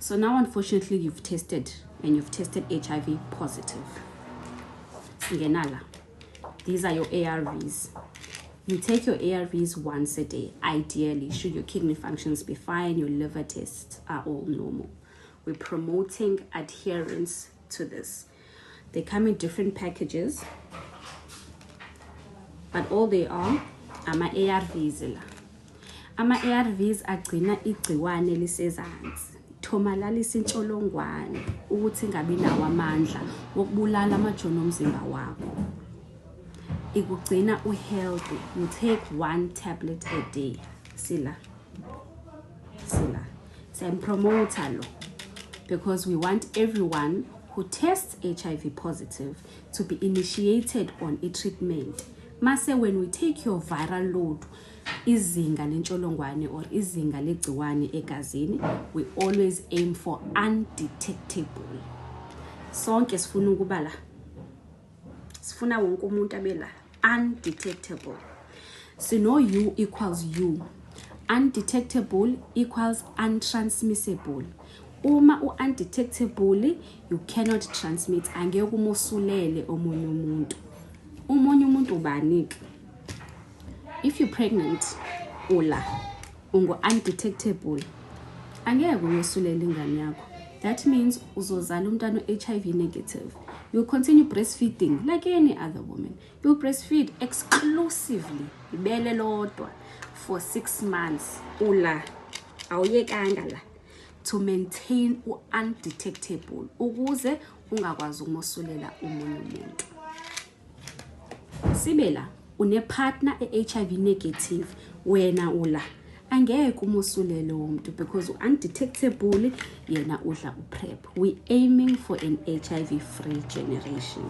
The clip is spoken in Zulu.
So now, unfortunately, you've tested HIV positive. Ngenala. These are your ARVs. You take your ARVs once a day, ideally, should your kidney functions be fine, your liver tests are all normal. We're promoting adherence to this. They come in different packages, but all they are ama-ARVs la. Ama-ARVs agcina igciwane lisezansi, thomalalisa intsholongwane ukuthi ingabi nawo amandla wokubulala amajoni omzimba wakho. Ikugcina uhealthy. You take 1 tablet a day. Sila. I'm promoter lo, because we want everyone who tests HIV positive to be initiated on a treatment. Mase when we take your viral load, izinga lentsholongwane or izinga legciwane egazini, we always aim for undetectable. Sonke sifuna ukubala. Sifuna wonke umuntu abela undetectable. So no U equals U. Undetectable equals untransmissible. Uma undetectable, you cannot transmit. Angeke umosulele omunye umuntu. Omunye umuntu ubanike. If you're pregnant, ungo undetectable. Angeke uyosulela ingane yakho. That means uzozala umntwana HIV negative. You'll continue breastfeeding like any other woman. You'll breastfeed exclusively ibele lodwa for 6 months. Awuyekanga la, to maintain undetectable ukuze ungakwazi ukumosulela umunye umuntu. Sibela une partner HIV negative, wena angeke umosulele umuntu because undetectable yena udla uPrEP. We aiming for an HIV free generation.